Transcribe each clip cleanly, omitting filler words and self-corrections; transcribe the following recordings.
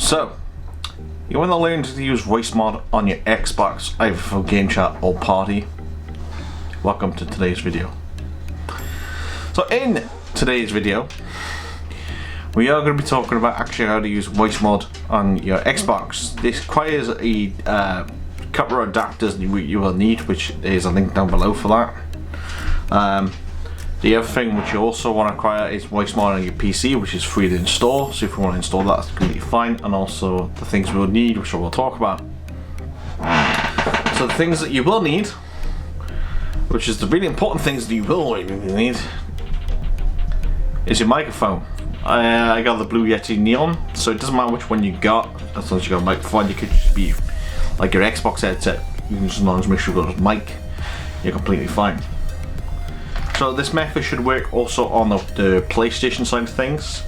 So, you want to learn to use Voicemod on your Xbox, either for game chat or party? Welcome to today's video. So in today's video, we are going to be talking about actually how to use Voicemod on your Xbox. This requires a couple of adapters you will need, which is a link down below for that. The other thing which you also want to acquire is Voicemod on your PC, which is free to install. So if you want to install that, that's completely fine. And also the things we'll need, which I will talk about. So the things that you will need, which is the really important things that you will need, is your microphone. I got the Blue Yeti Neon, so it doesn't matter which one you got, as long as you got a microphone. You could just be like your Xbox headset. You can just as long as make sure you've got a mic, you're completely fine. So this method should work also on the PlayStation side of things,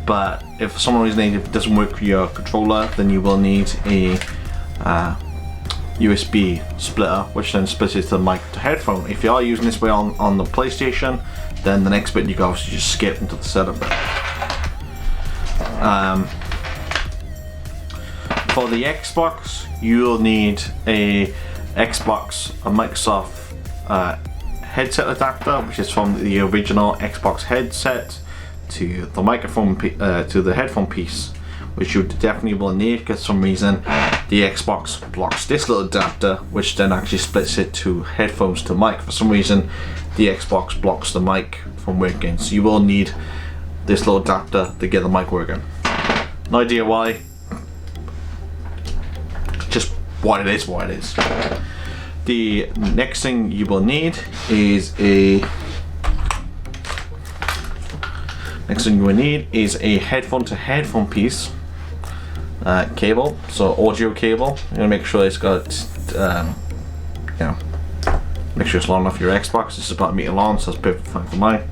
but if for some reason it doesn't work with your controller, then you will need a USB splitter, which then splits it to the mic to headphone. If you are using this way on the PlayStation, then the next bit you can obviously just skip into the setup bit. For the Xbox, you'll need a Microsoft headset adapter, which is from the original Xbox headset to the microphone to the headphone piece, which you definitely will need because for some reason the Xbox blocks this little adapter, which then actually splits it to headphones to mic. For some reason the Xbox blocks the mic from working, so you will need this little adapter to get the mic working. No idea why, just what it is. The next thing you will need is a headphone to headphone piece cable, so audio cable. You're gonna make sure it's got make sure it's long enough for your Xbox. This is about a meter long, so that's perfect fine for mine.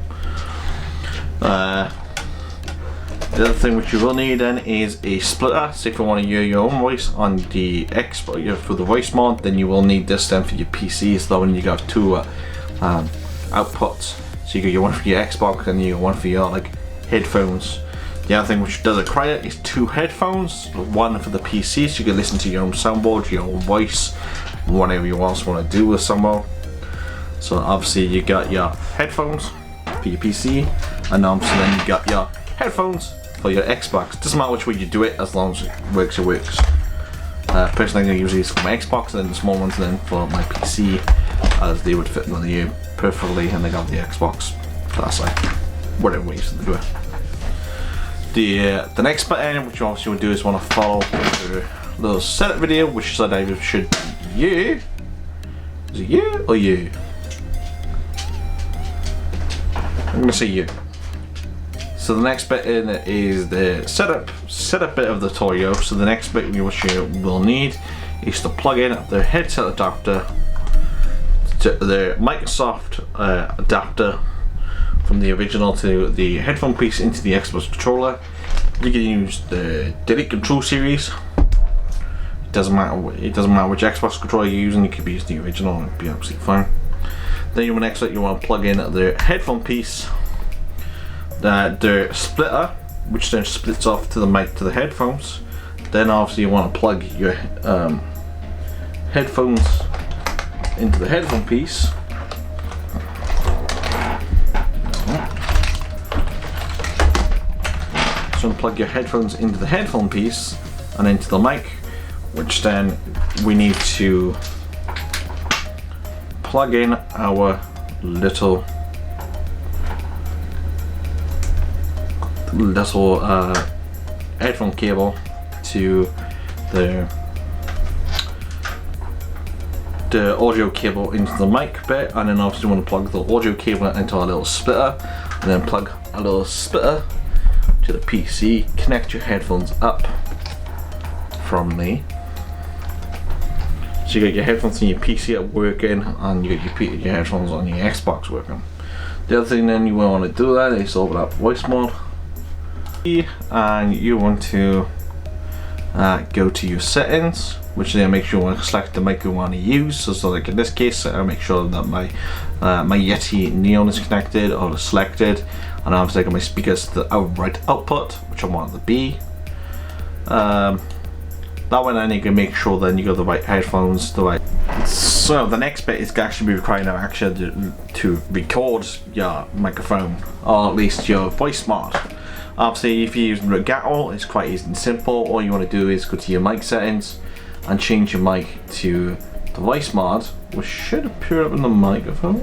The other thing which you will need then is a splitter. So if you want to hear your own voice on the Xbox for the Voicemod, then you will need this then for your PC. So when you got two outputs, so you got your one for your Xbox and you got one for your headphones. The other thing which does require is two headphones, one for the PC so you can listen to your own soundboard, your own voice, whatever you else want to do with someone. So obviously you got your headphones for your PC, and obviously then you got your headphones for your Xbox. Doesn't matter which way you do it, as long as it works, it works. Personally I usually use for my Xbox, and then the small ones then for my PC, as they would fit in the ear perfectly, and they got the Xbox. That's like whatever way you do it. The next button which you obviously would do is want to follow the little setup video, which said I should be you. Is it you or you? I'm gonna say you. So the next bit in is the setup bit of the tutorial. So the next bit which you will need is to plug in the headset adapter to the Microsoft adapter from the original to the headphone piece into the Xbox controller. You can use the Delete Control series. It doesn't matter which Xbox controller you're using. You could be using the original and it'd be absolutely fine. Then you want to plug in the headphone piece, the splitter, which then splits off to the mic to the headphones. Then obviously you want to plug your headphones into the headphone piece. So plug your headphones into the headphone piece and into the mic, which then we need to plug in our little headphone cable to the audio cable into the mic bit, and then obviously you want to plug the audio cable into a little splitter, and then plug a little splitter to the PC, connect your headphones up from me. So you got your headphones on your PC at working, and you got your headphones on your Xbox working. The other thing then you want to do that is open up Voicemod, and you want to go to your settings, which then makes you want to select the mic you want to use. So like in this case, I'll make sure that my Yeti Neon is connected or selected, and obviously I got my speakers to the right output, which I want it to be. That way then you can make sure then you got the right headphones, the right. So the next bit is actually requiring to record your microphone, or at least your voice mod. Obviously if you're using Regato, it's quite easy and simple. All you want to do is go to your mic settings and change your mic to the voice mod, which should appear up in the microphone.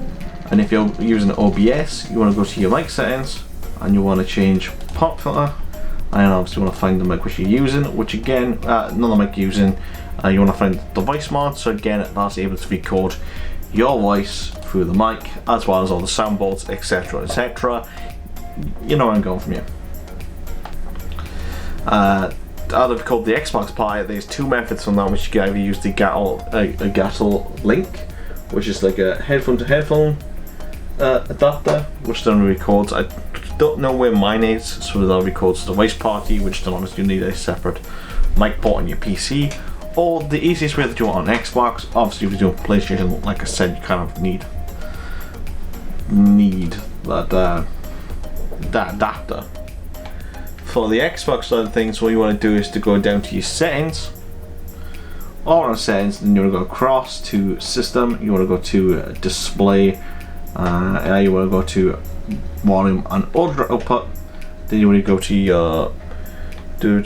And if you're using OBS, you want to go to your mic settings and you want to change pop filter, and obviously you want to find the mic which you're using, which again, another mic you're using, you want to find the voice mod. So again, that's able to record your voice through the mic as well as all the soundboards, etc, etc. You know where I'm going from here. Out of called the Xbox part, there's two methods from that, which you can either use the Gato link, which is like a headphone to headphone adapter, which then records. I don't know where mine is, so that records the voice party, which then honestly you need a separate mic port on your PC. Or the easiest way to do it on Xbox, obviously if you're doing PlayStation, like I said, you kind of need that adapter. For the Xbox side of things, what you want to do is to go down to your settings, or on settings, then you want to go across to system, you want to go to display, you want to go to volume and audio output, then you want to go to your then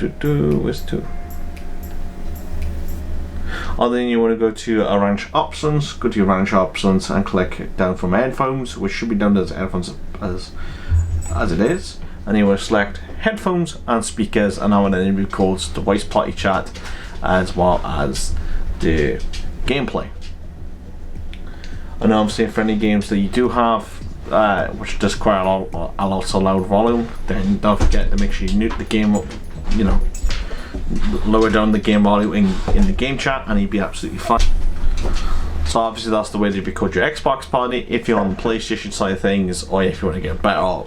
you want to go to arrange options, go to your arrange options and click down from headphones, which should be down as headphones as it is, and you want to select headphones and speakers, and now and then it records the voice party chat as well as the gameplay. And obviously for any games that you do have which does quite a lot of loud volume, then don't forget to make sure you mute the game up, you know, lower down the game volume in the game chat, and you'll be absolutely fine. So obviously that's the way to record your Xbox party. If you're on the PlayStation side of things, or if you want to get better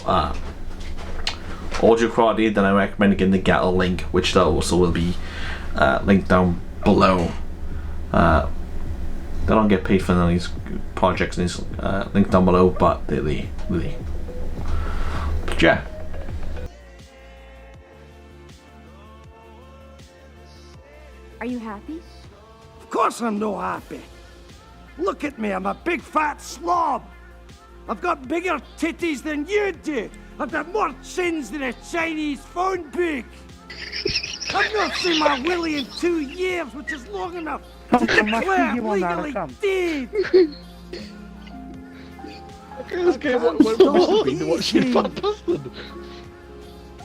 audio quality, then I recommend getting the Gato link, which that also will be linked down below. They don't get paid for these projects, and these linked down below, but they but yeah. Are you happy? Of course I'm no happy. Look at me, I'm a big fat slob. I've got bigger titties than you do. I've got more chins than a Chinese phone book. I've not seen my willy in 2 years, which is long enough to declare legally dead.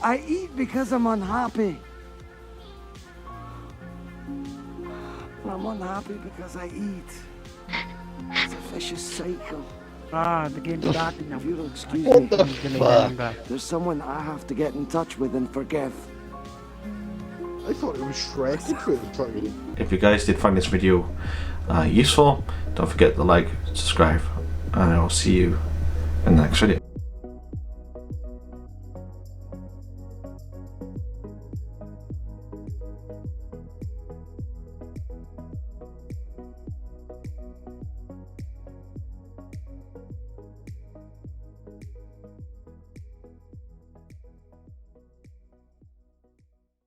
I eat because I'm unhappy. I'm unhappy because I eat. It's a vicious cycle. The game's starting now. If you'll excuse What me, the fuck? there's someone I have to get in touch with and forgive. I thought it was Shrek for the time. If you guys did find this video useful, don't forget to like, subscribe, and I'll see you in the next video.